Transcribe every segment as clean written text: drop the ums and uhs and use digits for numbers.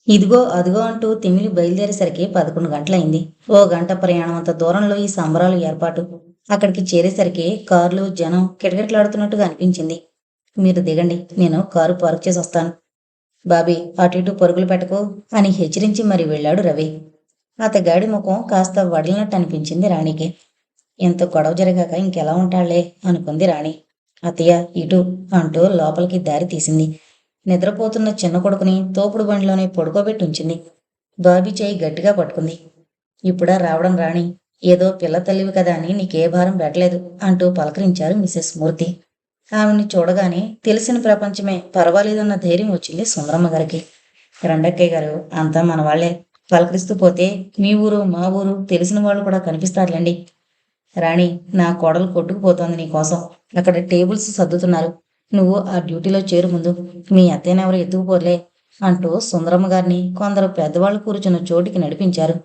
ఇదిగో అదిగో అంటూ తిమిలి బయలుదేరేసరికి 11 గంటలయింది. ఓ గంట ప్రయాణం అంత దూరంలో ఈ సంబరాలు ఏర్పాటు. అక్కడికి చేరేసరికి కార్లు, జనం కిటకిటలాడుతున్నట్టుగా అనిపించింది. మీరు దిగండి, నేను కారు పార్క్ చేసి వస్తాను. బాబీ, అటు ఇటు పరుగులు పెట్టకు అని హెచ్చరించి మరి వెళ్ళాడు రవి. అతగాడి ముఖం కాస్త వడిలినట్టు అనిపించింది రాణికి. ఎంత గొడవ జరిగాక ఇంకెలా ఉంటాళ్లే అనుకుంది రాణి. అత్తయ్య, ఇటు అంటూ లోపలికి దారి తీసింది. నిద్రపోతున్న చిన్న కొడుకుని తోపుడు బండిలోనే పడుకోబెట్టి ఉంచింది. బాబీ చేయి గట్టిగా పట్టుకుంది. ఇప్పుడా రావడం రాణి? ఏదో పిల్ల తల్లివి కదా అని నీకే భారం పెట్టలేదు అంటూ పలకరించారు మిసెస్ మూర్తి. ఆమెని చూడగానే తెలిసిన ప్రపంచమే పర్వాలేదన్న ధైర్యం వచ్చింది సుందరమ్మ గారికి. రండక్కయ్య గారు, అంతా మన వాళ్లే. పలకరిస్తూ పోతే మీ ఊరు మా ఊరు తెలిసిన వాళ్ళు కూడా కనిపిస్తారులేండి. రాణి, నా కోడలు కొట్టుకుపోతోంది నీకోసం. అక్కడ టేబుల్స్ సర్దుతున్నారు. నువ్వు ఆ డ్యూటీలో చేరు ముందు. మీ అత్తయ్యనెవరు ఎత్తుకుపోర్లే అంటూ సుందరమ్మ గారిని కొందరు పెద్దవాళ్ళు కూర్చున్న చోటికి నడిపించారు.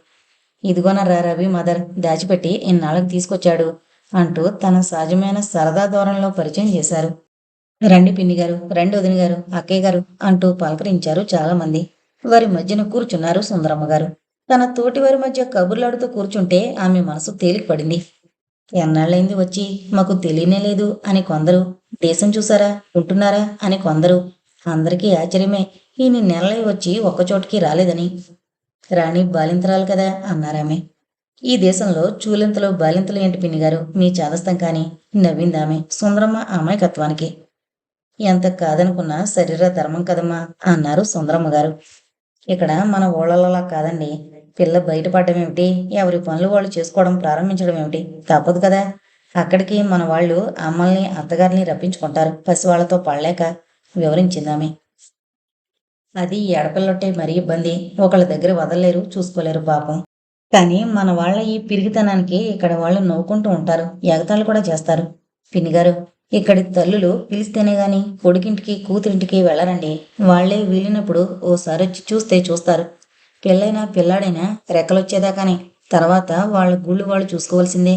ఇదిగోనరా రవి మదర్ దాచిపెట్టి ఇన్నాళ్ళకి తీసుకొచ్చాడు అంటూ తన సహజమైన సరదా ధోరణిలో పరిచయం చేశారు. రండి పిన్ని గారు, రండి వదిన గారు, అక్కయ్య గారు అంటూ పలకరించారు చాలా మంది. వారి మధ్యన కూర్చున్నారు సుందరమ్మ గారు. తన తోటి వారి మధ్య కబుర్లాడుతూ కూర్చుంటే ఆమె మనసు తేలిక పడింది. ఎన్నాళ్ళైంది వచ్చి, మాకు తెలియనే లేదు అని కొందరు, దేశం చూసారా, ఉంటున్నారా అని కొందరు. అందరికీ ఆశ్చర్యమే ఈయన నెలలై వచ్చి ఒక్కచోటికి రాలేదని. రాణి బాలింతరాలు కదా అన్నారామె. ఈ దేశంలో చూలింతలు బాలింతలు ఏంటి పిన్నిగారు, మీ చాదస్తం కాని నవ్విందామె సుందరమ్మ అమాయకత్వానికి. ఎంత కాదనుకున్నా శరీర ధర్మం కదమ్మా అన్నారు సుందరమ్మ గారు. ఇక్కడ మన ఊళ్ళలోలా కాదండి. పిల్ల బయటపడమేమిటి, ఎవరి పనులు వాళ్ళు చేసుకోవడం ప్రారంభించడం ఏమిటి, తప్పదు కదా. అక్కడికి మన వాళ్ళు అమ్మల్ని అత్తగారిని రప్పించుకుంటారు పసివాళ్లతో పడలేక వివరించిందామె. అది ఎడపిల్లొట్టే మరీ ఇబ్బంది. ఒకళ్ళ దగ్గర వదలలేరు, చూసుకోలేరు పాపం. కానీ మన వాళ్ళ ఈ పిరిగితనానికి ఇక్కడ వాళ్ళు నవ్వుకుంటూ ఉంటారు, ఎగతాళి కూడా చేస్తారు. పిన్నిగారు, ఇక్కడి తల్లులు పిలిస్తేనే గాని కొడుకింటికి కూతురింటికి వెళ్ళరండి. వాళ్లే వీలినప్పుడు ఓసారి వచ్చి చూస్తే చూస్తారు. పెళ్ళైనా పిల్లాడైనా రెక్కలొచ్చేదాకానే. తర్వాత వాళ్ళ గుళ్ళు వాళ్ళు చూసుకోవాల్సిందే.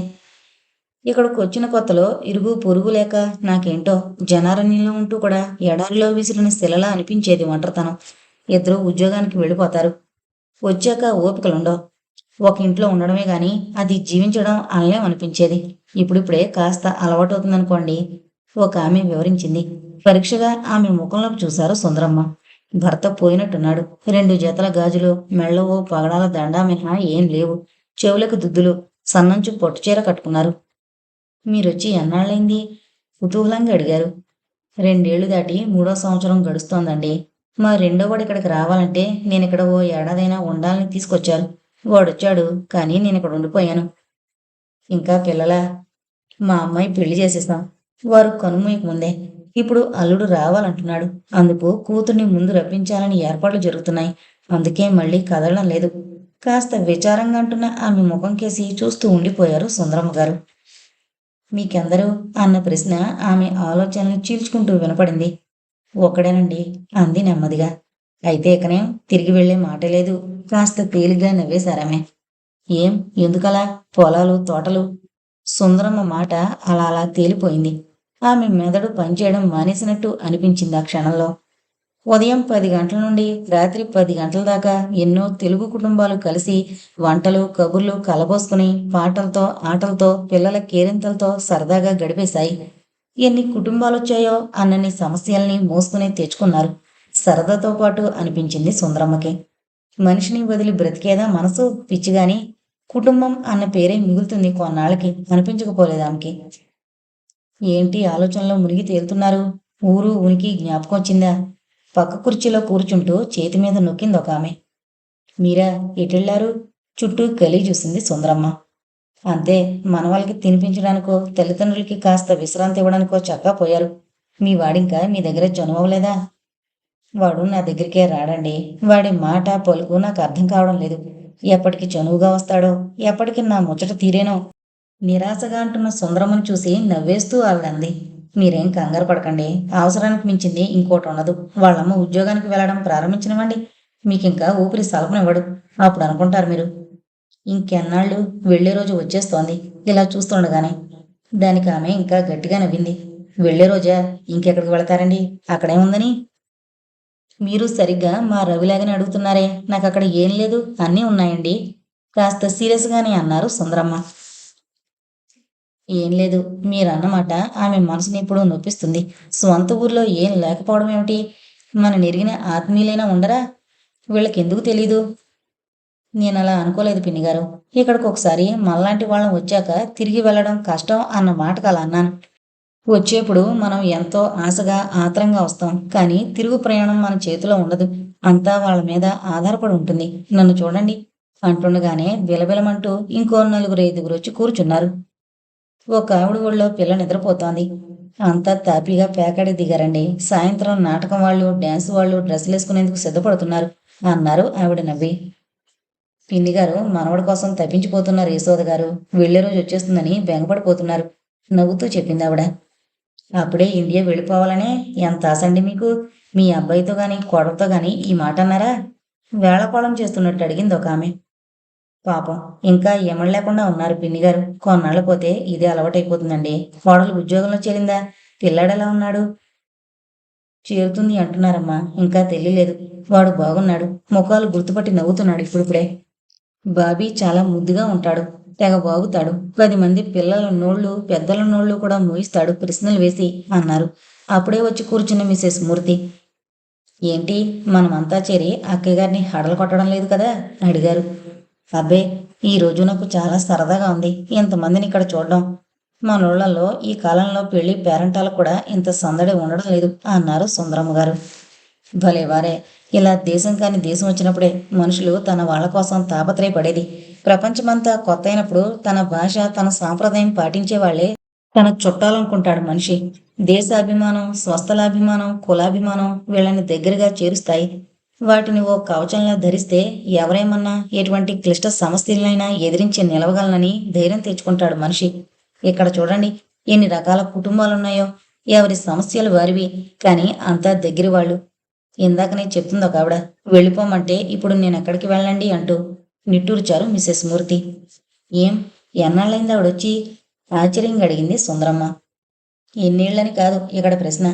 ఇక్కడికి వచ్చిన కొత్తలో ఇరుగు పొరుగు లేక నాకేంటో జనారణ్యంలో ఉంటూ కూడా ఎడారిలో విసిరిన శిలలా అనిపించేది ఒంటరితనం. ఇద్దరు ఉద్యోగానికి వెళ్ళిపోతారు. వచ్చాక ఓపికలుండవు. ఒక ఇంట్లో ఉండడమే గాని అది జీవించడం అనలేం అనిపించేది. ఇప్పుడిప్పుడే కాస్త అలవాటవుతుందనుకోండి, ఒక ఆమె వివరించింది. పరీక్షగా ఆమె ముఖంలోకి చూశారు సుందరమ్మ. భర్త పోయినట్టున్నాడు. 2 జతల గాజులు, మెళ్ళో ఓ పగడాల దండా మినహా ఏం లేవు. చెవులకు దుద్దులు, సన్నంచు పట్టుచీర కట్టుకున్నారు. మీరొచ్చి ఎన్నాళ్ళైంది కుతూహలంగా అడిగారు. 2 ఏళ్లు దాటి 3వ సంవత్సరం గడుస్తోందండి. మా రెండోవాడు ఇక్కడికి రావాలంటే నేనిక్కడ ఓ ఏడాదైనా ఉండాలని తీసుకొచ్చారు. వాడొచ్చాడు, కానీ నేనిక్కడ ఉండిపోయాను. ఇంకా పిల్లలా? మా అమ్మాయి పెళ్లి చేసేసాం. వారు కనుమూయక ముందే. ఇప్పుడు అల్లుడు రావాలంటున్నాడు. అందుకు కూతుర్ని ముందు రప్పించాలని ఏర్పాట్లు జరుగుతున్నాయి. అందుకే మళ్ళీ కదలడం లేదు. కాస్త విచారంగా అంటున్న ఆమె ముఖం కేసి చూస్తూ ఉండిపోయారు సుందరమ్మ గారు. మీకెందరు అన్న ప్రశ్న ఆమె ఆలోచనల్ని చీల్చుకుంటూ వినపడింది. ఒక్కడేనండి అంది నెమ్మదిగా. అయితే ఇకనే తిరిగి వెళ్లే మాట లేదు. కాస్త తేలిగ్గా నవ్వేశారామె. ఏం, ఎందుకలా? పొలాలు, తోటలు? సుందరమ్మ మాట అలా అలా తేలిపోయింది. ఆమె మెదడు పనిచేయడం మానేసినట్టు అనిపించింది ఆ క్షణంలో. ఉదయం 10 గంటల నుండి రాత్రి 10 గంటల దాకా ఎన్నో తెలుగు కుటుంబాలు కలిసి వంటలు, కబుర్లు కలబోసుకుని పాటలతో, ఆటలతో, పిల్లల కేరింతలతో సరదాగా గడిపేశాయి. ఎన్ని కుటుంబాలొచ్చాయో అన్నన్ని సమస్యల్ని మోసుకుని తెచ్చుకున్నారు. సరదాతో పాటు అనిపించింది సుందరమ్మకి. మనిషిని వదిలి బ్రతికేదా మనసు పిచ్చిగాని, కుటుంబం అన్న పేరే మిగులుతుంది కొన్నాళ్ళకి అనిపించకపోలేదామెకి. ఏంటి ఆలోచనలో మునిగి తేలుతున్నారు? ఊరు ఉనికి జ్ఞాపకం వచ్చిందా? పక్క కుర్చీలో కూర్చుంటూ చేతి మీద నొక్కింది ఒక ఆమె. మీరా ఎటెళ్లారు? చుట్టూ కలిగి చూసింది సుందరమ్మ. అంతే, మన వాళ్ళకి తినిపించడానికో తల్లిదండ్రులకి కాస్త విశ్రాంతి ఇవ్వడానికో చక్కా పోయారు. మీ వాడింకా మీ దగ్గర చనువవ్వలేదా? వాడు నా దగ్గరికే రాడండి. వాడి మాట పలుకు నాకు అర్థం కావడం లేదు. ఎప్పటికి చనువుగా వస్తాడో, ఎప్పటికి నా ముచ్చట తీరేనో. నిరాశగా అంటున్న సుందరమ్మను చూసి నవ్వేస్తూ ఆవిడంది. మీరేం కంగారు పడకండి. అవసరానికి మించింది ఇంకోటి ఉండదు. వాళ్ళమ్మ ఉద్యోగానికి వెళ్ళడం ప్రారంభించినవ్వండి. మీకింకా ఊపిరి సలపనివ్వడు. అప్పుడు అనుకుంటారు మీరు. ఇంకెన్నాళ్ళు? వెళ్లే రోజు వచ్చేస్తోంది ఇలా చూస్తుండగానే. దానికి ఆమె ఇంకా గట్టిగా నవ్వింది. వెళ్లే రోజా? ఇంకెక్కడికి వెళతారండి? అక్కడేముందని? మీరు సరిగ్గా మా రవిలాగానే అడుగుతున్నారే, నాకు అక్కడ ఏం లేదు, అన్నీ ఉన్నాయండి. కాస్త సీరియస్గానే అన్నారు సుందరమ్మ. ఏం లేదు, మీరన్నమాట ఆమె మనసుని ఇప్పుడు నొప్పిస్తుంది. స్వంత ఊర్లో ఏం లేకపోవడం ఏమిటి? మన నెరిగిన ఆత్మీయులైనా ఉండరా? వీళ్ళకెందుకు తెలీదు? నేనలా అనుకోలేదు పిన్నిగారు. ఇక్కడికి ఒకసారి మనలాంటి వాళ్ళం వచ్చాక తిరిగి వెళ్ళడం కష్టం అన్న మాటకు అలా అన్నాను. వచ్చేప్పుడు మనం ఎంతో ఆశగా ఆత్రంగా వస్తాం, కానీ తిరుగు ప్రయాణం మన చేతిలో ఉండదు. అంతా వాళ్ళ మీద ఆధారపడి ఉంటుంది. నన్ను చూడండి అంటుండగానే విలవిలమంటూ ఇంకో నలుగురు ఐదుగురు వచ్చి కూర్చున్నారు. ఒక ఆవిడ ఒళ్ళో పిల్ల నిద్రపోతోంది. అంతా తాపీగా పేకాడి దిగారండి. సాయంత్రం నాటకం వాళ్ళు, డ్యాన్స్ వాళ్ళు డ్రెస్సులు వేసుకునేందుకు సిద్ధపడుతున్నారు అన్నారు ఆవిడ నవ్వి. పిన్నిగారు మనవడి కోసం తప్పించిపోతున్నారు యశోద గారు. వెళ్లే రోజు వచ్చేస్తుందని బెంగపడిపోతున్నారు నవ్వుతూ చెప్పింది ఆవిడ. అప్పుడే ఇండియా వెళ్ళిపోవాలనే ఎంత ఆశండి మీకు? మీ అబ్బాయితో గాని కోడలతో గాని ఈ మాట అన్నారా? వేళకోళం చేస్తున్నట్టు అడిగింది ఒక ఆమె. పాపం ఇంకా ఎమడు లేకుండా ఉన్నారు పిన్నిగారు. కొన్నాళ్ళు పోతే ఇదే అలవాటైపోతుందండి. కోడలు ఉద్యోగంలో చేరిందా? పిల్లాడెలా ఉన్నాడు? చేరుతుంది అంటున్నారమ్మా, ఇంకా తెలియలేదు. వాడు బాగున్నాడు. ముఖాలు గుర్తుపట్టి నవ్వుతున్నాడు ఇప్పుడిప్పుడే. బాబీ చాలా ముద్దుగా ఉంటాడు. తెగ బాగుతాడు. 10 మంది పిల్లల నోళ్ళు పెద్దల నోళ్ళు కూడా మూయిస్తాడు ప్రశ్నలు వేసి అన్నారు. అప్పుడే వచ్చి కూర్చున్న మిసెస్ మూర్తి. ఏంటి మనమంతా చేరి అక్కయ్య గారిని హడలు కొట్టడం లేదు కదా అడిగారు. అబ్బే, ఈ రోజు నాకు చాలా సరదాగా ఉంది ఇంతమందిని ఇక్కడ చూడడం. మనోళ్లలో ఈ కాలంలో పెళ్లి పేరంటాలకు కూడా ఇంత సందడి ఉండడం లేదు అన్నారు సుందరమ్మ గారు. భలేవారే, ఇలా దేశం కాని దేశం వచ్చినప్పుడే మనుషులు తన వాళ్ళ కోసం తాపత్రయపడేది. ప్రపంచమంతా కొత్త అయినప్పుడు తన భాష తన సాంప్రదాయం పాటించే వాళ్లే తన చుట్టాలనుకుంటాడు మనిషి. దేశాభిమానం, స్వస్థలాభిమానం, కులాభిమానం వీళ్ళని దగ్గరగా చేరుస్తాయి. వాటిని ఓ కవచంలా ధరిస్తే ఎవరేమన్నా ఎటువంటి క్లిష్ట సమస్యలైనా ఎదిరించి నిలవగలనని ధైర్యం తెచ్చుకుంటాడు మనిషి. ఇక్కడ చూడండి ఎన్ని రకాల కుటుంబాలున్నాయో. ఎవరి సమస్యలు వారివి, కానీ అంతా దగ్గర వాళ్ళు. ఇందాకనే చెప్తుంది ఒక ఆవిడ, వెళ్ళిపోమంటే ఇప్పుడు నేను ఎక్కడికి వెళ్ళండి అంటూ నిట్టూర్చారు మిసెస్ మూర్తి. ఏం ఎన్నాళ్ళైంది ఆవిడొచ్చి? ఆశ్చర్యంగా అడిగింది సుందరమ్మ. ఎన్నేళ్ళని కాదు ఇక్కడ ప్రశ్న.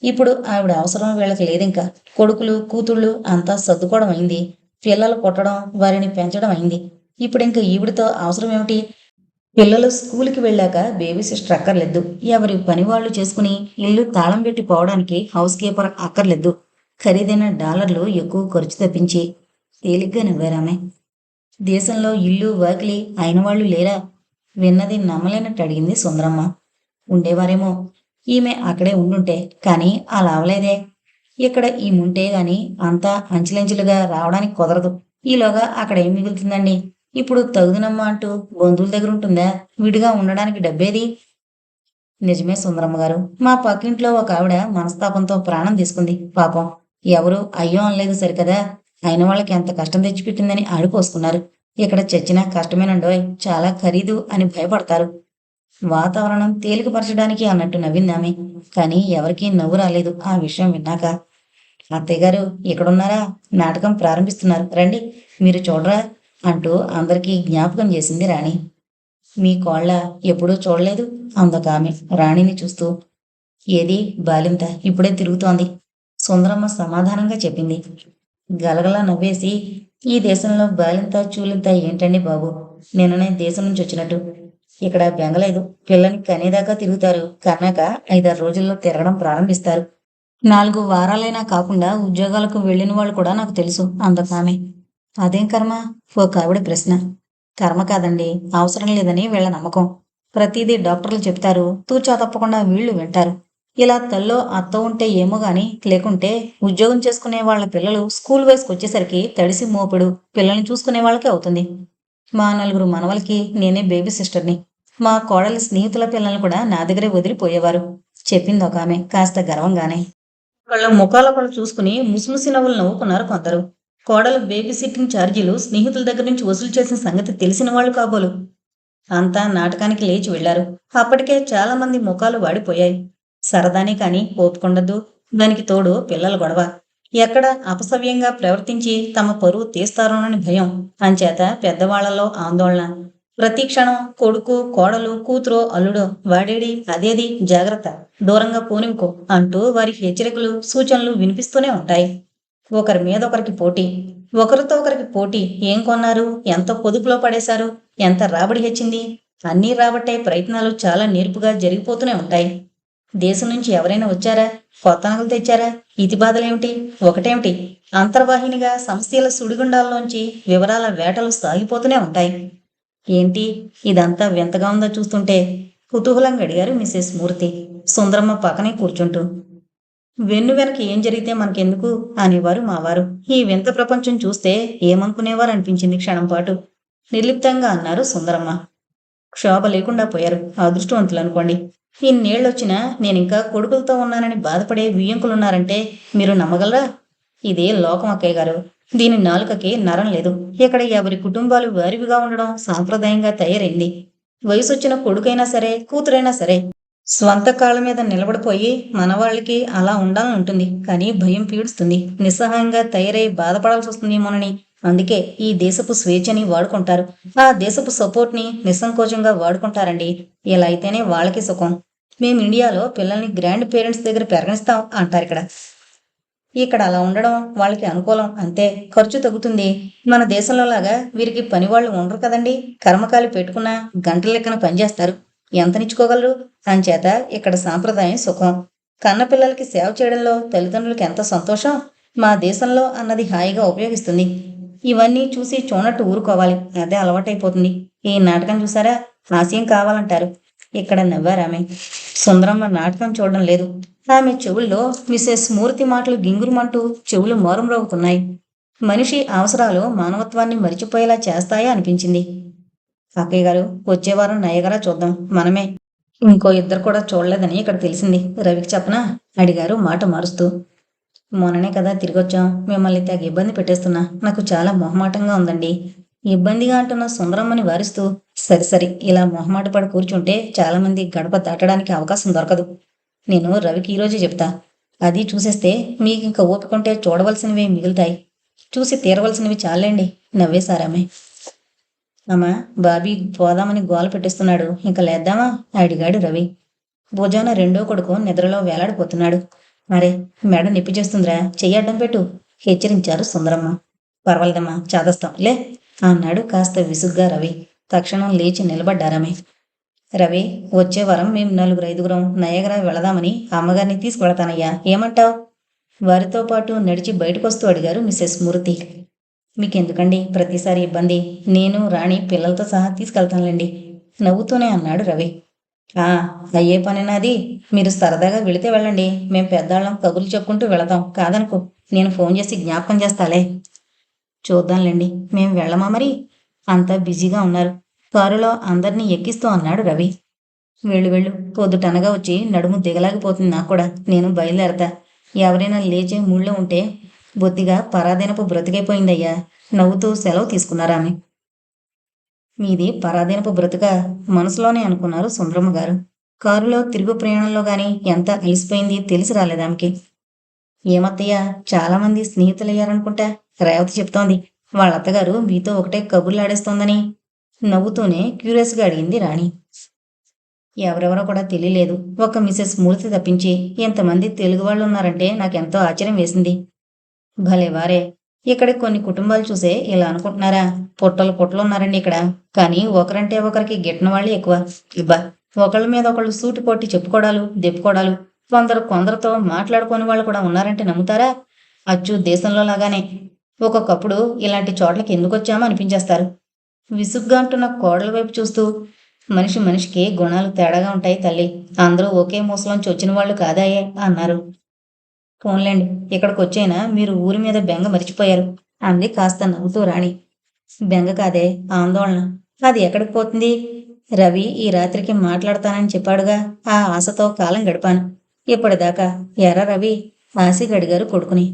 ఇప్పుడు ఆవిడ అవసరం వీళ్ళకి లేదింకా. కొడుకులు కూతుళ్ళు అంతా సర్దుకోవడం అయింది. పిల్లలు పుట్టడం, వారిని పెంచడం అయింది. ఇప్పుడింక ఈవిడితో అవసరం ఏమిటి? పిల్లలు స్కూల్కి వెళ్ళాక బేబీ సిస్టర్ అక్కర్లేదు. ఎవరి పని వాళ్ళు చేసుకుని ఇల్లు తాళం పెట్టి పోవడానికి హౌస్ కీపర్ అక్కర్లేదు. ఖరీదైన డాలర్లు ఎక్కువ ఖర్చు తప్పించి తేలిగ్గా నవ్వారామె. దేశంలో ఇల్లు వాకిలి అయిన వాళ్ళు లేరా? విన్నది నమ్మలేనట్టు అడిగింది సుందరమ్మ. ఉండేవారేమో. ఈమె అక్కడే ఉండుంటే, కానీ అలా అవలేదే. ఇక్కడ ఈముంటే గాని అంతా అంచెలంచెలుగా రావడానికి కుదరదు. ఈలోగా అక్కడ ఏం మిగులుతుందండి? ఇప్పుడు తగుదునమ్మా అంటూ బంధువుల దగ్గర ఉంటుందా? విడిగా ఉండడానికి డబ్బేది? నిజమే సుందరమ్మ గారు. మా పక్కింట్లో ఒక ఆవిడ మనస్తాపంతో ప్రాణం తీసుకుంది. పాపం ఎవరు అయ్యో అనలేదు సరికదా. అయిన వాళ్ళకి ఎంత కష్టం తెచ్చిపెట్టిందని ఆడిపోసుకున్నారు. ఇక్కడ చచ్చినా కష్టమేనండోయ్, చాలా ఖరీదు అని భయపడతారు. వాతావరణం తేలికపరచడానికి అన్నట్టు నవ్విందామె. కానీ ఎవరికీ నవ్వు రాలేదు ఆ విషయం విన్నాక. అత్తయ్య గారు ఇక్కడున్నారా? నాటకం ప్రారంభిస్తున్నారు, రండి, మీరు చూడరా అంటూ అందరికీ జ్ఞాపకం చేసింది రాణి. మీ కోళ్ళ ఎప్పుడూ చూడలేదు అందొకామె రాణిని చూస్తూ. ఏది బాలింత ఇప్పుడే తిరుగుతోంది సుందరమ్మ సమాధానంగా చెప్పింది. గలగలా నవ్వేసి, ఈ దేశంలో బాలింత చూలింత ఏంటండి బాబు, నిన్ననే దేశం నుంచి వచ్చినట్టు. ఇక్కడ బెంగలేదు. పిల్లని కనేదాకా తిరుగుతారు, కన్నాక 5-6 రోజుల్లో తిరగడం ప్రారంభిస్తారు. 4 వారాలైనా కాకుండా ఉద్యోగాలకు వెళ్ళిన వాళ్ళు కూడా నాకు తెలుసు అందొకామె. అదేం కర్మ? ఒక ఆవిడ ప్రశ్న. కర్మ కాదండి, అవసరం లేదని వీళ్ళ నమ్మకం. ప్రతిదీ డాక్టర్లు చెప్తారు, తూచా తప్పకుండా వీళ్ళు వింటారు. ఇలా తల్లో అత్త ఉంటే ఏమో గాని, లేకుంటే ఉద్యోగం చేసుకునే వాళ్ళ పిల్లలు స్కూల్ వయసుకు వచ్చేసరికి తడిసి మోపెడు పిల్లల్ని చూసుకునే వాళ్ళకే అవుతుంది. మా 4 మనవలకి నేనే బేబీ సిస్టర్ని. మా కోడలి స్నేహితుల పిల్లల్ని కూడా నా దగ్గరే వదిలిపోయేవారు చెప్పింది ఒక ఆమె కాస్త గర్వంగానే. వాళ్ళ ముఖాలొకళ్ళు చూసుకుని ముసిముసి నవ్వులు నవ్వుకున్నారు కొందరు. కోడలు బేబీ సిట్టింగ్ ఛార్జీలు స్నేహితుల దగ్గర నుంచి వసూలు చేసిన సంగతి తెలిసిన వాళ్ళు కాబోలు. అంతా నాటకానికి లేచి వెళ్లారు. అప్పటికే చాలా మంది ముఖాలు వాడిపోయాయి. సరదానే కాని ఓపుకుండదు. దానికి తోడు పిల్లల గొడవ. ఎక్కడ అపసవ్యంగా ప్రవర్తించి తమ పరువు తీస్తారోనని భయం. అంచేత పెద్దవాళ్లలో ఆందోళన. ప్రతి క్షణం కొడుకు కోడలు కూతురో అల్లుడో వాడేడి అదేది జాగ్రత్త, దూరంగా పోనివ్వుకో అంటూ వారి హెచ్చరికలు సూచనలు వినిపిస్తూనే ఉంటాయి. ఒకరి మీద ఒకరికి పోటీ. ఒకరితో ఒకరికి పోటీ. ఏం కొన్నారు? ఎంత పొదుపులో పడేశారు? ఎంత రాబడి హెచ్చింది? అన్నీ రాబట్టే ప్రయత్నాలు చాలా నేర్పుగా జరిగిపోతూనే ఉంటాయి. దేశం నుంచి ఎవరైనా వచ్చారా? కొత్త నగలు తెచ్చారా? ఇతి బాధలేమిటి? ఒకటేమిటి? అంతర్వాహినిగా సమస్యల సుడిగుండాల్లోంచి వివరాల వేటలు సాగిపోతూనే ఉంటాయి. ఏంటి ఇదంతా వింతగా ఉందో చూస్తుంటే? కుతూహలంగా అడిగారు మిసెస్ మూర్తి సుందరమ్మ పక్కనే కూర్చుంటూ. వెన్ను వెనక ఏం జరిగితే మనకెందుకు అనేవారు మావారు. ఈ వింత ప్రపంచం చూస్తే ఏమనుకునేవారు అనిపించింది క్షణం పాటు. నిర్లిప్తంగా అన్నారు సుందరమ్మ. క్షోభ లేకుండా పోయారు. అదృష్టవంతులు అనుకోండి. ఇన్నేళ్ళొచ్చినా నేనింకా కొడుకులతో ఉన్నానని బాధపడే వియ్యంకులున్నారంటే మీరు నమ్మగలరా? ఇదే లోకం అక్కయ్య గారు. దీని నాలుకకి నరం లేదు. ఇక్కడ ఎవరి కుటుంబాలు వారివిగా ఉండడం సాంప్రదాయంగా తయారైంది. వయసొచ్చిన కొడుకైనా సరే, కూతురైనా సరే స్వంత కాళ్ళ మీద నిలబడిపోయి మనవాళ్ళకి అలా ఉండాలని ఉంటుంది. కానీ భయం పీడుస్తుంది. నిస్సహాయంగా తయారై బాధపడాల్సి వస్తుందేమోనని. అందుకే ఈ దేశపు స్వేచ్ఛని వాడుకుంటారు. ఆ దేశపు సపోర్ట్ని నిస్సంకోచంగా వాడుకుంటారండి. ఇలా అయితేనే వాళ్ళకి సుఖం. మేము ఇండియాలో పిల్లల్ని గ్రాండ్ పేరెంట్స్ దగ్గర పెరగనిస్తాం అంటారు ఇక్కడ. ఇక్కడ అలా ఉండడం వాళ్ళకి అనుకూలం. అంతే. ఖర్చు తగ్గుతుంది. మన దేశంలో లాగా వీరికి పనివాళ్ళు ఉండరు కదండి. కర్మకాలి పెట్టుకున్నా గంటల లెక్కన పనిచేస్తారు. ఎంతనిచ్చుకోగలరు? అంచేత ఇక్కడ సాంప్రదాయం సుఖం. కన్న పిల్లలకి సేవ చేయడంలో తల్లిదండ్రులకి ఎంత సంతోషం. మా దేశంలో అన్నది హాయిగా ఉపయోగిస్తుంది. ఇవన్నీ చూసి చూడనట్టు ఊరుకోవాలి. అదే అలవాటైపోతుంది. ఈ నాటకం చూసారా? హాస్యం కావాలంటారు. ఇక్కడ నవ్వారామె. సుందరమ్మ నాటకం చూడడం లేదు. ఆమె చెవుల్లో మిసెస్ మూర్తి మాటలు గింగురుమంటూ చెవులు మోరంరోగుతున్నాయి. మనిషి అవసరాలు మానవత్వాన్ని మరిచిపోయేలా చేస్తాయా అనిపించింది. అక్కయ్య గారు, వచ్చే వారం నయగరా చూద్దాం. మనమే. ఇంకో ఇద్దరు కూడా చూడలేదని ఇక్కడ తెలిసింది. రవికి చెప్పనా? అడిగారు మాట మారుస్తూ. మొన్ననే కదా తిరిగొచ్చాం. మిమ్మల్ని తెగ ఇబ్బంది పెట్టేస్తున్నా. నాకు చాలా మొహమాటంగా ఉందండి. ఇబ్బందిగా అంటున్న సుందరమ్మని వారిస్తూ, సరి ఇలా మొహమాట పడి కూర్చుంటే చాలా మంది గడప దాటడానికి అవకాశం దొరకదు. నేను రవికి ఈరోజే చెప్తా. అది చూసేస్తే మీకింక ఓపికంటే చూడవలసినవి మిగులుతాయి. చూసి తీరవలసినవి చాలండి. నవ్వేశారామె. అమ్మా, బాబీ పోదామని గోల పెట్టిస్తున్నాడు. ఇంక లేద్దామా? అడిగాడు రవి. భుజాన రెండో కొడుకు నిద్రలో వేలాడిపోతున్నాడు. మరే, మెడ నొప్పి చేస్తుందిరా, చెయ్యడ్డం పెట్టు హెచ్చరించారు సుందరమ్మ. పర్వాలేదమ్మా, చాదస్తాం లే అన్నాడు కాస్త విసుగ్గా రవి. తక్షణం లేచి నిలబడ్డారామె. రవి, వచ్చే వారం మేము 4-5 నయగరా వెళదామని అమ్మగారిని తీసుకువెళతానయ్యా. ఏమంటావ్? వారితో పాటు నడిచి బయటకొస్తూ అడిగారు మిసెస్ మూర్తి. మీకెందుకండి ప్రతిసారి ఇబ్బంది? నేను రాణి పిల్లలతో సహా తీసుకెళ్తానులేండి నవ్వుతూనే అన్నాడు రవి. ఆ, అయ్యే పనేనాది. మీరు సరదాగా వెళితే వెళ్ళండి. మేం పెద్దాళ్ళం కబుర్లు చెప్పుకుంటూ వెళదాం. కాదనుకో, నేను ఫోన్ చేసి జ్ఞాపకం చేస్తాలే. చూద్దాంలేండి. మేం వెళ్ళమా మరి? అంతా బిజీగా ఉన్నారు. కారులో అందరినీ ఎక్కిస్తూ అన్నాడు రవి. వెళ్ళు పొద్దుటనగా వచ్చి నడుము దిగలాగిపోతుంది నాకు కూడా. నేను బయలుదేరతా. ఎవరైనా లేచే మూళ్ళో ఉంటే బొత్తిగా పరాదీనపు బ్రతికైపోయిందయ్యా నవ్వుతూ సెలవు తీసుకున్నారామె. మీది పరాదీనపు బ్రతుక మనసులోనే అనుకున్నారు సుందరమ్మ గారు. కారులో తిరుగు ప్రయాణంలో గాని ఎంత అలిసిపోయింది తెలిసి రాలేదామెకి. ఏమత్తయ్యా, చాలా మంది స్నేహితులయ్యారనుకుంటా. రేవతి చెప్తోంది. వాళ్ళత్తగారు మీతో ఒకటే కబుర్లాడేస్తోందని నవ్వుతూనే క్యూరియస్గా అడిగింది రాణి. ఎవరెవరో కూడా తెలియలేదు. ఒక మిసెస్ మూర్తి తప్పించి ఎంతమంది తెలుగు వాళ్ళు ఉన్నారంటే నాకెంతో ఆశ్చర్యం వేసింది. భలే వారే. ఇక్కడ కొన్ని కుటుంబాలు చూసే ఇలా అనుకుంటున్నారా? పొట్టలు ఉన్నారండి ఇక్కడ. కానీ ఒకరంటే ఒకరికి గిట్టని వాళ్ళే ఎక్కువ. ఇబ్బా, ఒకళ్ళ మీద ఒకళ్ళు సూటి పొట్టి చెప్పుకోవడాలు, దెప్పుకోవడాలు. కొందరితో మాట్లాడుకోని వాళ్ళు కూడా ఉన్నారంటే నమ్ముతారా? అచ్చు దేశంలో లాగానే. ఒక్కొక్కప్పుడు ఇలాంటి చోట్లకి ఎందుకు వచ్చామో అనిపించేస్తారు. విసుగ్గా అంటున్న కోడల వైపు చూస్తూ, మనిషికి గుణాలు తేడాగా ఉంటాయి తల్లి. అందరూ ఒకే మూసలోంచి వచ్చిన వాళ్ళు కాదాయే అన్నారు. పోన్లేండి, ఇక్కడికి వచ్చైనా మీరు ఊరి మీద బెంగ మరిచిపోయారు అంది కాస్త నవ్వుతూ రాణి. బెంగ కాదే, ఆందోళన. అది ఎక్కడికి పోతుంది? రవి ఈ రాత్రికి మాట్లాడతానని చెప్పాడుగా. ఆ ఆశతో కాలం గడిపాను ఇప్పటిదాకా. ఎరా రవి? ఆశకి అడిగారు కొడుకుని.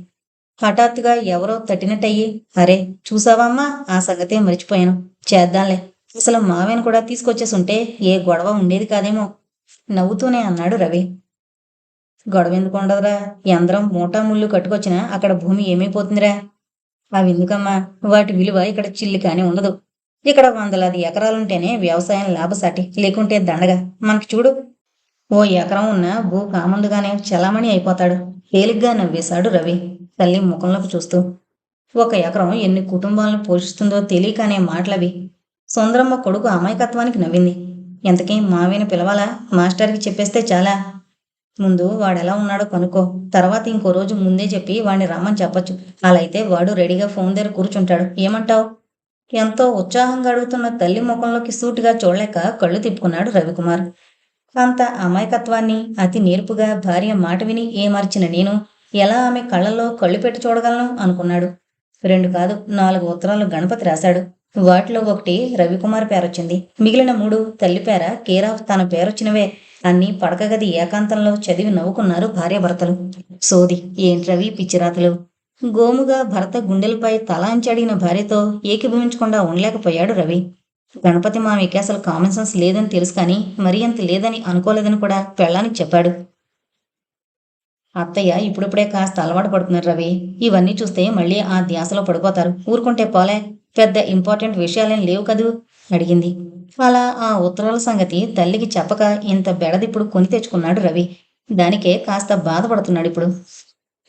హఠాత్తుగా ఎవరో తట్టినట్టయి, అరే చూసావా అమ్మా, ఆ సంగతే మరిచిపోయాను. చేద్దాంలే. అసలు మావేను కూడా తీసుకొచ్చేసుంటే ఏ గొడవ ఉండేది కాదేమో నవ్వుతూనే అన్నాడు రవి. గొడవ ఎందుకు ఉండదురా? అందరం మూటా ముళ్ళు కట్టుకొచ్చినా అక్కడ భూమి ఏమైపోతుందిరా? అవి ఎందుకమ్మా? వాటి విలువ ఇక్కడ చిల్లికానే ఉండదు. ఇక్కడ 100 ఎకరాలుంటేనే వ్యవసాయం లాభసాటి, లేకుంటే దండగా. మనకి చూడు, ఓ ఎకరం ఉన్న భూ కామందుగానే చలామణి అయిపోతాడు. తేలిగ్గా నవ్వేశాడు రవి. తల్లి ముఖంలోకి చూస్తూ. 1 ఎకరం ఎన్ని కుటుంబాలను పోషిస్తుందో తెలియకనే మాటలవి. సుందరమ్మ కొడుకు అమాయకత్వానికి నవ్వింది. ఎంతకీ మావయ్యని పిలవాలా? మాస్టర్కి చెప్పేస్తే చాలా? ముందు వాడెలా ఉన్నాడో కనుక్కో. తర్వాత ఇంకో రోజు ముందే చెప్పి వాడిని రమ్మని చెప్పొచ్చు. అలా అయితే వాడు రెడీగా ఫోన్ దగ్గర కూర్చుంటాడు. ఏమంటావ్? ఎంతో ఉత్సాహంగా అడుగుతున్న తల్లి ముఖంలోకి సూటిగా చూడలేక కళ్ళు తిప్పుకున్నాడు రవికుమార్. అంత అమాయకత్వాన్ని అతి నేర్పుగా భార్య మాట విని ఏమార్చిన నేను ఎలా ఆమె కళ్ళల్లో కళ్ళు పెట్టి చూడగలను అనుకున్నాడు. 2 కాదు 4 ఉత్తరాలు గణపతి రాశాడు. వాటిలో ఒకటి రవికుమార్ పేరొచ్చింది. మిగిలిన 3 తల్లి పేర కేర్ ఆఫ్ తన పేరొచ్చినవే. అన్నీ పడకగది ఏకాంతంలో చదివి నవ్వుకున్నారు భార్యాభర్తలు. సోది ఏంట్రవి పిచ్చిరాతలు. గోముగా భర్త గుండెలపై తలాంచి అడిగిన భార్యతో ఏకీభవించకుండా ఉండలేకపోయాడు రవి. గణపతి మామయ్యకి అసలు కామన్ సెన్స్ లేదని తెలుసు కానీ మరీ అంత లేదని అనుకోలేదని కూడా పెళ్ళానికి చెప్పాడు. అత్తయ్య ఇప్పుడిప్పుడే కాస్త అలవాటు పడుతున్నారు రవి. ఇవన్నీ చూస్తే మళ్ళీ ఆ ధ్యాసలో పడిపోతారు. ఊరుకుంటే పోలే. పెద్ద ఇంపార్టెంట్ విషయాలేం లేవు కదూ అడిగింది. అలా ఆ ఉత్తరాల సంగతి తల్లికి చెప్పక ఇంత బెడదిప్పుడు కొని తెచ్చుకున్నాడు రవి. దానికే కాస్త బాధపడుతున్నాడు ఇప్పుడు.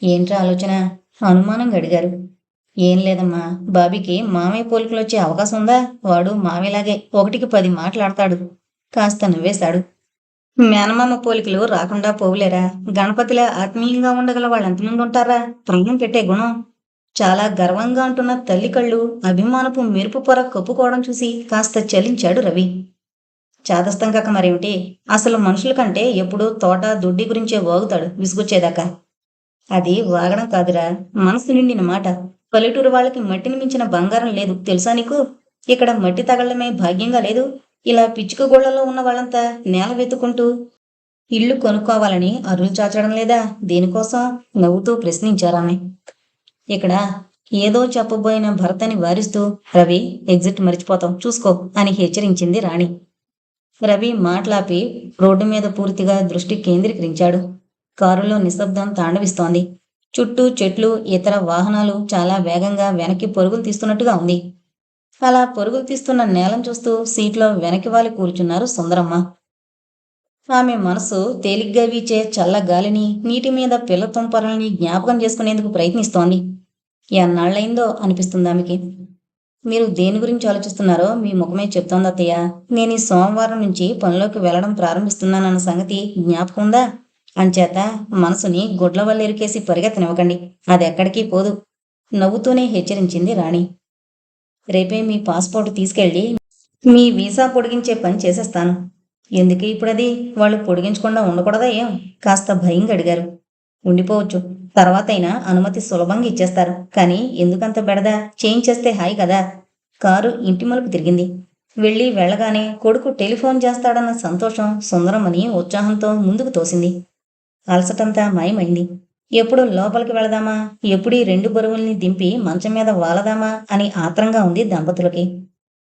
ఏంట్రా ఆలోచన? అనుమానంగా అడిగారు. ఏం లేదమ్మా, బాబీకి మామయ్య పోలికలొచ్చే అవకాశం ఉందా? వాడు మామయ్యలాగే 1కి 10 మాట్లాడతాడు. కాస్త నవ్వేశాడు. మేనమామ పోలికలు రాకుండా పోవులేరా. గణపతిలా ఆత్మీయంగా ఉండగల వాళ్ళెంతమంది ఉంటారా? ప్రాణం పెట్టే గుణం. చాలా గర్వంగా అంటున్న తల్లి కళ్ళు అభిమానపు మెరుపు పొర కప్పుకోవడం చూసి కాస్త చలించాడు రవి. చాదస్తం కాక మరేమిటి? అసలు మనుషుల కంటే ఎప్పుడూ తోట దుడ్డి గురించే వాగుతాడు విసుగొచ్చేదాకా. అది వాగడం కాదురా, మనసు నిండిన మాట. పల్లెటూరు వాళ్ళకి మట్టిని మించిన బంగారం లేదు తెలుసా నీకు? ఇక్కడ మట్టి తగలడమే భాగ్యంగా లేదు. ఇలా పిచ్చుక గోళ్లలో ఉన్న వాళ్ళంతా నేల వెతుకుంటూ ఇల్లు కొనుక్కోవాలని అరులు చాచడం లేదా? దేనికోసం? నవ్వుతూ ప్రశ్నించారామె. ఇక్కడ ఏదో చెప్పబోయిన భర్తని వారిస్తూ, రవి ఎగ్జిట్ మరిచిపోతాం చూసుకో అని హెచ్చరించింది రాణి. రవి మాట్లాపి రోడ్డు మీద పూర్తిగా దృష్టి కేంద్రీకరించాడు. కారులో నిశ్శబ్దం తాండవిస్తోంది. చుట్టూ చెట్లు, ఇతర వాహనాలు చాలా వేగంగా వెనక్కి పరుగులు తీస్తున్నట్టుగా ఉంది. అలా పరుగులు తీస్తున్న నేలను చూస్తూ సీట్లో వెనక్కి వాలి కూర్చున్నారు సుందరమ్మ. ఆమె మనసు తేలిగ్గా వీచే చల్ల గాలిని, నీటి మీద పిల్ల తుంపరల్ని జ్ఞాపకం చేసుకునేందుకు ప్రయత్నిస్తోంది. ఎన్నాళ్ళైందో అనిపిస్తుంది ఆమెకి. మీరు దేని గురించి ఆలోచిస్తున్నారో మీ ముఖమే చెప్తోంది అత్తయ్య. నేను ఈ సోమవారం నుంచి పనిలోకి వెళ్లడం ప్రారంభిస్తున్నానన్న సంగతి జ్ఞాపకం ఉందా? అంచేత మనసుని గుడ్ల వల్ల ఇరికేసి పరిగెత్తనివ్వకండి. అది ఎక్కడికి పోదు. నవ్వుతూనే హెచ్చరించింది రాణి. రేపే మీ పాస్పోర్ట్ తీసుకెళ్ళి మీ వీసా పొడిగించే పని చేసేస్తాను. ఎందుకు ఇప్పుడది? వాళ్ళు పొడిగించకుండా ఉండకూడదా ఏం? కాస్త భయంగా అడిగారు. ఉండిపోవచ్చు. తర్వాతైనా అనుమతి సులభంగా ఇచ్చేస్తారు. కానీ ఎందుకంత బెడద? చేయించేస్తే హాయి కదా. కారు ఇంటి మలుపు తిరిగింది. వెళ్ళగానే కొడుకు టెలిఫోన్ చేస్తాడన్న సంతోషం సుందరమని ఉత్సాహంతో ముందుకు తోసింది. అలసటంతా మాయమైంది. ఎప్పుడు లోపలికి వెళదామా? ఎప్పుడీ 2 బరువుల్ని దింపి మంచం మీద వాలదామా అని ఆత్రంగా ఉంది దంపతులకి.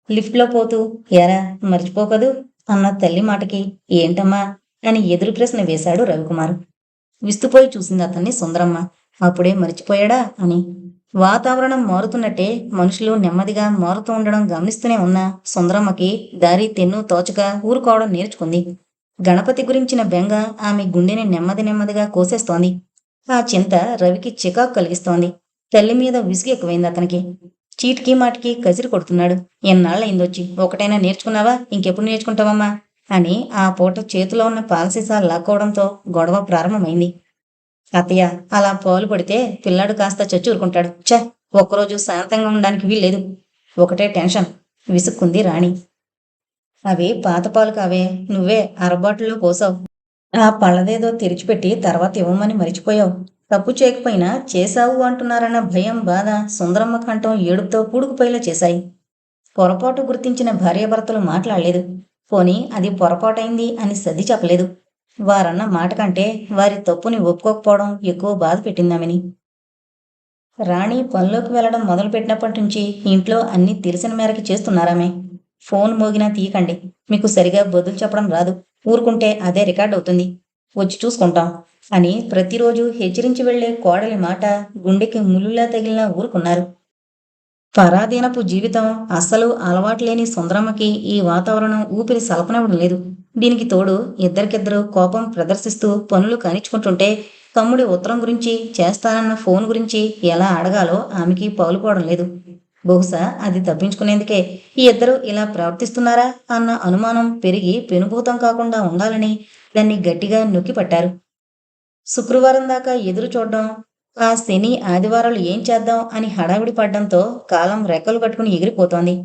లిఫ్ట్లో పోతూ ఎరా మర్చిపోకదు అన్న తల్లి మాటకి ఏంటమ్మా అని ఎదురు ప్రశ్న వేశాడు రవికుమార్. విస్తుపోయి చూసింది అతన్ని సుందరమ్మ. అప్పుడే మరిచిపోయాడా అని. వాతావరణం మారుతున్నట్టే మనుషులు నెమ్మదిగా మారుతూ ఉండడం గమనిస్తూనే ఉన్న సుందరమ్మకి దారి తెన్ను తోచక ఊరుకోవడం నేర్చుకుంది. గణపతి గురించిన బెంగ ఆమె గుండెని నెమ్మదిగా కోసేస్తోంది. ఆ చింత రవికి చికాకు కలిగిస్తోంది. తల్లి మీద విసుగు ఎక్కువైంది అతనికి. చీటికి మాటికి కసిరి కొడుతున్నాడు. ఎన్నాళ్ళయిందొచ్చి ఒకటైనా నేర్చుకున్నావా? ఇంకెప్పుడు నేర్చుకుంటావమ్మా అని ఆ పూట చేతిలో ఉన్న పాలసీసా లాక్కోవడంతో గొడవ ప్రారంభమైంది. అత్తయ్య అలా పాలు పడితే పిల్లాడు కాస్త చచ్చూరుకుంటాడు. ఒక్కరోజు శాంతంగా ఉండడానికి వీల్లేదు. ఒకటే టెన్షన్ విసుక్కుంది రాణి. అవి పాత పాలు కావే, నువ్వే అరబాటులో పోసావు. ఆ పళ్ళదేదో తెరిచిపెట్టి తర్వాత ఇవ్వమని మరిచిపోయావు. తప్పు చేయకపోయినా చేశావు అంటున్నారన్న భయం, బాధ సుందరమ్మ కంఠం ఏడుపుతో పూడుకుపోయేలా చేశాయి. పొరపాటు గుర్తించిన భార్యాభర్తలు మాట్లాడలేదు. పోనీ అది పొరపాటైంది అని సర్ది చెప్పలేదు. వారన్న మాట కంటే వారి తప్పుని ఒప్పుకోకపోవడం ఎక్కువ బాధ పెట్టిందామని. రాణి పనిలోకి వెళ్లడం మొదలుపెట్టినప్పటి నుంచి ఇంట్లో అన్నీ తెలిసిన మేరకి చేస్తున్నారామె. ఫోన్ మోగినా తీయకండి. మీకు సరిగా బదులు చెప్పడం రాదు. ఊరుకుంటే అదే రికార్డ్ అవుతుంది. వచ్చి చూసుకుంటాం అని ప్రతిరోజు హెచ్చరించి వెళ్లే కోడలి మాట గుండెకి ముళ్ళులా తగిలినా ఊరుకున్నారు. పరాధీనపు జీవితం అస్సలు అలవాట్లేని సుందరమ్మకి ఈ వాతావరణం ఊపిరి సలపనివ్వడం లేదు. దీనికి తోడు ఇద్దరికిద్దరు కోపం ప్రదర్శిస్తూ పనులు కానిచ్చుకుంటుంటే తమ్ముడి ఉత్తరం గురించి, చేస్తానన్న ఫోన్ గురించి ఎలా అడగాలో ఆమెకి పాలుపోవడం లేదు. బహుశా అది తప్పించుకునేందుకే ఈ ఇద్దరు ఇలా ప్రవర్తిస్తున్నారా అన్న అనుమానం పెరిగి పెనుభూతం కాకుండా ఉండాలని దాన్ని గట్టిగా నొక్కి పట్టారు. శుక్రవారం దాకా ఎదురు చూడడం, ఆ శని ఆదివారాలు ఏం చేద్దాం అని హడావిడి పడ్డంతో కాలం రెక్కలు కట్టుకుని ఎగిరిపోతోంది.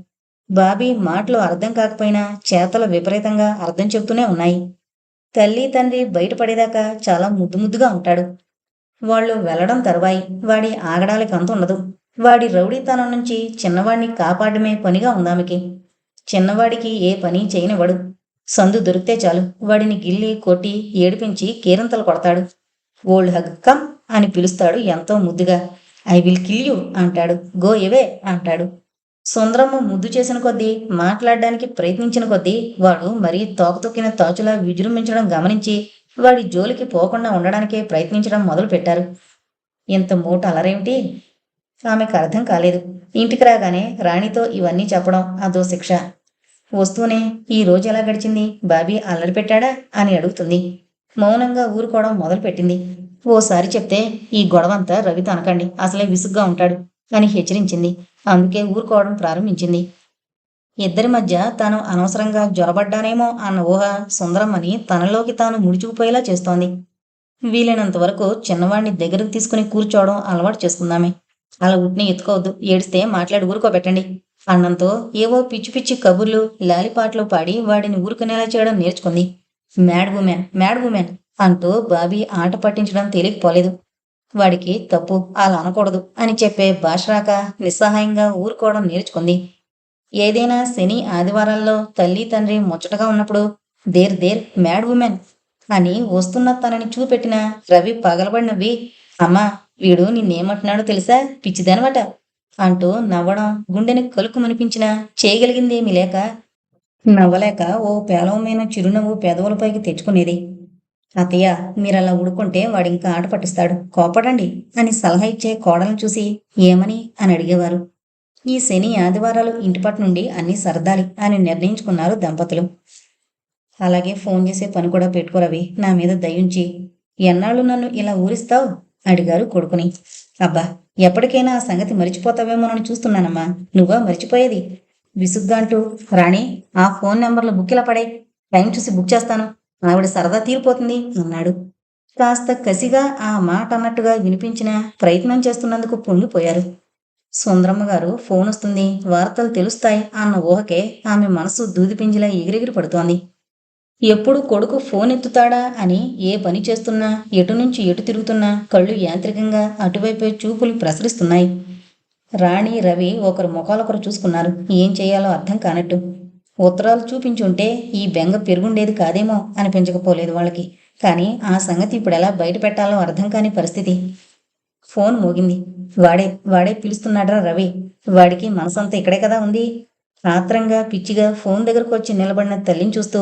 బాబీ మాటలు అర్థం కాకపోయినా చేతలు విపరీతంగా అర్థం చెబుతూనే ఉన్నాయి. తల్లి తండ్రి బయటపడేదాకా చాలా ముద్దు ముద్దుగా ఉంటాడు. వాళ్ళు వెళ్ళడం తరువాయి వాడి ఆగడాలకి అంతుండదు. వాడి రౌడీతనం నుంచి చిన్నవాడిని కాపాడమే పనిగా ఉందామెకి. చిన్నవాడికి ఏ పని చేయనివ్వడు. సందు దొరికితే చాలు వాడిని గిల్లి కొట్టి ఏడిపించి కేరింతలు కొడతాడు. ఓల్డ్ హగ్ కమ్ అని పిలుస్తాడు ఎంతో ముద్దుగా. ఐ విల్ కిల్ యూ అంటాడు. గో ఎవే అంటాడు. సుందరమ్మ ముద్దు చేసిన కొద్దీ, మాట్లాడడానికి ప్రయత్నించిన కొద్దీ వాడు మరీ తోకతొక్కిన తాచులా విజృంభించడం గమనించి వాడి జోలికి పోకుండా ఉండడానికే ప్రయత్నించడం మొదలు పెట్టారు. ఇంత మూట అలరేమిటి? ఆమెకు అర్థం కాలేదు. ఇంటికి రాగానే రాణితో ఇవన్నీ చెప్పడం అదో శిక్ష. వస్తూనే ఈ రోజు ఎలా గడిచింది, బాబీ అల్లరి పెట్టాడా అని అడుగుతుంది. మౌనంగా ఊరుకోవడం మొదలుపెట్టింది. ఓసారి చెప్తే ఈ గొడవంతా రవితో అనకండి, అసలే విసుగ్గా ఉంటాడు అని హెచ్చరించింది. అందుకే ఊరుకోవడం ప్రారంభించింది. ఇద్దరి మధ్య తాను అనవసరంగా జ్వరబడ్డానేమో అన్న ఊహ సుందరమ్మని తనలోకి తాను ముడుచుకుపోయేలా చేస్తోంది. వీలైనంత వరకు చిన్నవాడిని దగ్గరకు తీసుకుని కూర్చోవడం అలవాటు చేసుకుందామే. అలా ఉట్ని ఎత్తుకోవద్దు, ఏడిస్తే మాట్లాడి ఊరుకోబెట్టండి అన్నంతో ఏవో పిచ్చి పిచ్చి కబుర్లు, లాలిపాటలు పాడి వాడిని ఊరుకునేలా చేయడం నేర్చుకుంది. మ్యాడ్ ఉమెన్, మ్యాడ్ ఉమెన్ అంటూ బాబీ ఆట పట్టించడం తేలికపోలేదు. వాడికి తప్పు, అలా అనకూడదు అని చెప్పే భాష రాక నిస్సహాయంగా ఊరుకోవడం నేర్చుకుంది. ఏదైనా శని ఆదివారాల్లో తల్లి తండ్రి ముచ్చటగా ఉన్నప్పుడు దేర్ దేర్ మ్యాడ్ ఉమెన్ అని వస్తున్న తనని చూపెట్టిన రవి పగలబడినవి, అమ్మా వీడు నిన్నేమంటున్నాడో తెలుసా, పిచ్చిదనమాట అంటూ నవ్వడం గుండెని కలుక్కుమనిపించినా చేయగలిగిందేమీ లేక నవ్వలేక ఓ పేలవమైన చిరునవ్వు పెదవులపైకి తెచ్చుకునేది. అత్తయ్య మీరలా ఊడుకుంటే వాడింకా ఆట పట్టిస్తాడు, కోపడండి అని సలహా ఇచ్చే కోడలను చూసి ఏమని అని అడిగేవారు. ఈ శని ఆదివారాలు ఇంటిపట్టు నుండి అన్నీ సర్దాలి అని నిర్ణయించుకున్నారు దంపతులు. అలాగే ఫోన్ చేసే పని కూడా పెట్టుకోరవి, నా మీద దయుంచి. ఎన్నాళ్ళు నన్ను ఇలా ఊరిస్తావు అడిగారు కొడుకుని. అబ్బా ఎప్పటికైనా ఆ సంగతి మరిచిపోతావేమోనని చూస్తున్నానమ్మా, నువ్వా మరిచిపోయేది విసుగ్గా అంటూ. రాణి ఆ ఫోన్ నెంబర్లో బుక్ ఇలా పడే, టైం చూసి బుక్ చేస్తాను, ఆవిడ సరదా తీరిపోతుంది అన్నాడు. కాస్త కసిగా ఆ మాట అన్నట్టుగా వినిపించిన ప్రయత్నం చేస్తున్నందుకు పొంగిపోయారు. సుందరమ్మ గారు ఫోన్ వస్తుంది, వార్తలు తెలుస్తాయి అన్న ఊహకే ఆమె మనసు దూదిపింజిలా ఎగిరెగిరి పడుతోంది. ఎప్పుడు కొడుకు ఫోన్ ఎత్తుతాడా అని ఏ పని చేస్తున్నా, ఎటు నుంచి ఎటు తిరుగుతున్నా కళ్ళు యాంత్రికంగా అటువైపే చూపులు ప్రసరిస్తున్నాయి. రాణి రవి ఒకరు ముఖాలొకరు చూసుకున్నారు. ఏం చేయాలో అర్థం కానట్టు. ఉత్తరాలు చూపించుంటే ఈ బెంగ పెరుగుండేది కాదేమో అనిపించకపోలేదు వాళ్ళకి. కానీ ఆ సంగతి ఇప్పుడు ఎలా బయట పెట్టాలో అర్థం కాని పరిస్థితి. ఫోన్ మోగింది. వాడే వాడే పిలుస్తున్నాడ్రా రవి. వాడికి మనసంతా ఇక్కడే కదా ఉంది. ఆత్రంగా పిచ్చిగా ఫోన్ దగ్గరకు వచ్చి నిలబడిన తల్లిని చూస్తూ,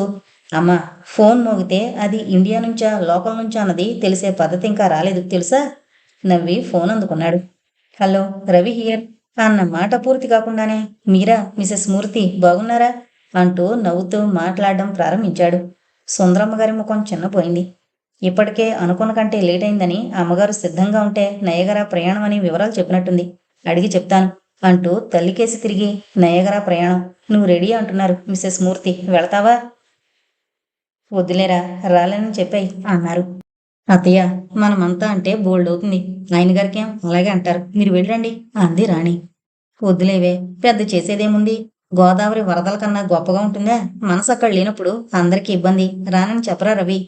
అమ్మా ఫోన్ మోగితే అది ఇండియా నుంచా లోకల్ నుంచా అన్నది తెలిసే పద్ధతి ఇంకా రాలేదు తెలుసా? నవ్వి ఫోన్ అందుకున్నాడు. హలో రవి హియర్ అన్న మాట పూర్తి కాకుండానే మీరా మిసెస్ మూర్తి బాగున్నారా అంటూ నవ్వుతూ మాట్లాడడం ప్రారంభించాడు. సుందరమ్మ గారి ముఖం చిన్నపోయింది. ఇప్పటికే అనుకున్న కంటే లేట్ అయిందని అమ్మగారు సిద్ధంగా ఉంటే నయగరా ప్రయాణం అని వివరాలు చెప్పినట్టుంది, అడిగి చెప్తాను అంటూ తల్లికేసి తిరిగి, నయగరా ప్రయాణం నువ్వు రెడీ అంటున్నారు మిసెస్ మూర్తి, వెళతావా? వద్దులేరా, రాలేనని చెప్పాయి అన్నారు. అత్తయ్య మనమంతా అంటే బోల్డ్ అవుతుంది, ఆయన గారికేం అలాగే అంటారు, మీరు వెళ్ళండి అంది రాణి. వద్దులేవే, పెద్ద చేసేదేముంది, గోదావరి వరదల కన్నా గొప్పగా ఉంటుందా, మనసు అక్కడ లేనప్పుడు అందరికీ ఇబ్బంది, రానని చెప్పరా రవి.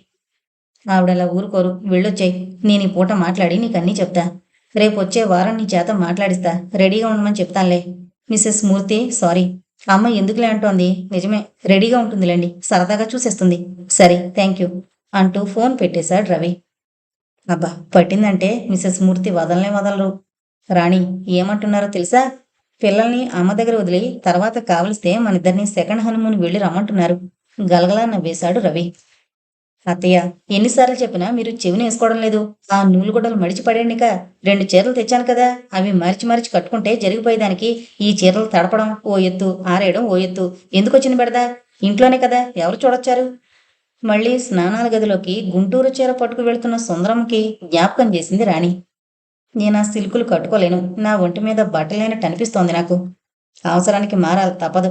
ఆవిడలా ఊరుకోరు, వెళ్ళొచ్చాయి, నేను ఈ పూట మాట్లాడి నీకన్నీ చెప్తా, రేపు వచ్చే వారం నీ చేత మాట్లాడిస్తా, రెడీగా ఉండమని చెప్తానులే. మిసెస్ మూర్తి సారీ, అమ్మ ఎందుకులే అంటోంది, నిజమే రెడీగా ఉంటుందిలేండి, సరదాగా చూసేస్తుంది, సరే థ్యాంక్ యూ అంటూ ఫోన్ పెట్టేశాడు రవి. అబ్బా పట్టిందంటే మిసెస్ మూర్తి వదలనే వదలరు. రాణి ఏమంటున్నారో తెలుసా, పిల్లల్ని అమ్మ దగ్గర వదిలి తర్వాత కావలిస్తే మనిద్దరిని సెకండ్ హనుమూన్ వెళ్ళి రమ్మంటున్నారు, గలగలా నవ్వేశాడు రవి. అత్తయ్య ఎన్నిసార్లు చెప్పినా మీరు చెవిని వేసుకోవడం లేదు, ఆ నూలుగుడ్డలు మడిచి పడేండిక, 2 చీరలు తెచ్చాను కదా, అవి మరిచి మరిచి కట్టుకుంటే జరిగిపోయేదానికి ఈ చీరలు తడపడం ఓ ఎత్తు, ఆరేయడం ఓ ఎత్తు, ఎందుకు వచ్చిన బెడదా, ఇంట్లోనే కదా ఎవరు చూడొచ్చారు. మళ్ళీ స్నానాల గదిలోకి గుంటూరు చీర పట్టుకు వెళ్తున్న సుందరంకి జ్ఞాపకం చేసింది రాణి. నేను ఆ సిల్కులు కట్టుకోలేను. నా ఒంటి మీద బట్టలేనట్టు అనిపిస్తోంది నాకు. అవసరానికి మారాలి తప్పదు.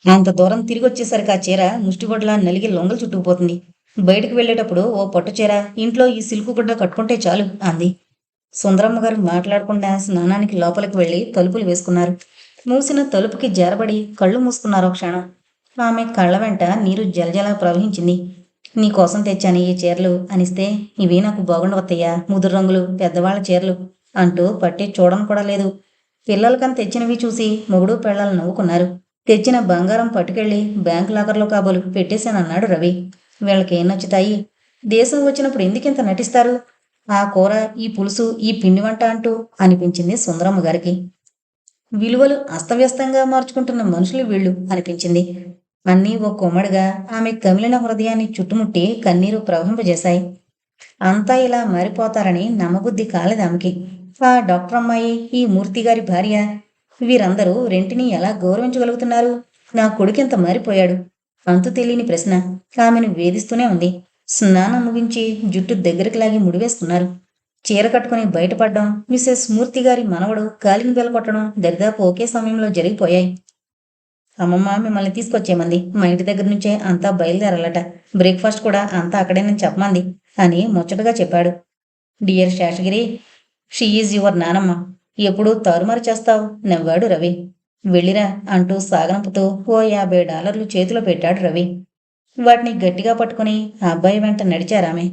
అంత దూరం తిరిగొచ్చేసరికి ఆ చీర ముష్టిగుడ్డలా నలిగి లొంగలు చుట్టుకుపోతుంది. బయటికి వెళ్ళేటప్పుడు ఓ పట్టు చీర, ఇంట్లో ఈ సిల్కు గుడ్డ కట్టుకుంటే చాలు అంది. సుందరమ్మ గారు మాట్లాడకుండా స్నానానికి లోపలికి వెళ్లి తలుపులు వేసుకున్నారు. మూసిన తలుపుకి జారబడి కళ్ళు మూసుకున్నారు ఒక క్షణం. ఆమె కళ్ళ వెంట నీరు జలజల ప్రవహించింది. నీకోసం తెచ్చాను ఈ చీరలు అనిస్తే, ఇవి నాకు బాగుండవత్తయ్యా, ముదురు రంగులు, పెద్దవాళ్ల చీరలు అంటూ పట్టి చూడను కూడా లేదు. పిల్లలకని తెచ్చినవి చూసి మొగుడు పెళ్ళాలు నవ్వుకున్నారు. తెచ్చిన బంగారం పట్టుకెళ్ళి బ్యాంకు లాకర్లో కాబోలు పెట్టేశానన్నాడు రవి. వీళ్ళకేం నచ్చుతాయి? దేశం వచ్చినప్పుడు ఎందుకింత నటిస్తారు? ఆ కూర, ఈ పులుసు, ఈ పిండి వంట అంటూ అనిపించింది సుందరమ్మ గారికి. విలువలు అస్తవ్యస్తంగా మార్చుకుంటున్న మనుషులు వీళ్ళు అనిపించింది. అన్నీ ఓ కొమ్మడిగా ఆమె కమిలిన హృదయాన్ని చుట్టుముట్టి కన్నీరు ప్రవహింపజేశాయి. అంతా ఇలా మారిపోతారని నమ్మబుద్ధి కాలేదామెకి. ఆ డాక్టర్ అమ్మాయి, ఈ మూర్తిగారి భార్య, వీరందరూ రెంటిని ఎలా గౌరవించగలుగుతున్నారు? నా కొడుకెంత మారిపోయాడు? అంతు తెలియని ప్రశ్న ఆమెను వేధిస్తూనే ఉంది. స్నానం ముగించి జుట్టు దగ్గరికి లాగి ముడివేసుకున్నారు. చీర కట్టుకుని బయటపడ్డం, మిసెస్ మూర్తిగారి మనవడు కాలిని బెలకొట్టడం దరిదాపు ఒకే సమయంలో జరిగిపోయాయి. అమ్మమ్మ మిమ్మల్ని తీసుకొచ్చేమంది. మా ఇంటి దగ్గర నుంచే అంతా బయలుదేరాలట. బ్రేక్ఫాస్ట్ కూడా అంతా అక్కడేనని చెప్పమంది అని ముచ్చటగా చెప్పాడు. Dear Seshagiri, she is your నానమ్మ. ఎప్పుడూ తారుమారు చేస్తావు నవ్వాడు రవి. వెళ్ళిరా అంటూ సాగనంపుతూ ఓ $50 చేతిలో పెట్టాడు రవి. వాటిని గట్టిగా పట్టుకుని ఆ అబ్బాయి వెంట నడిచారామె.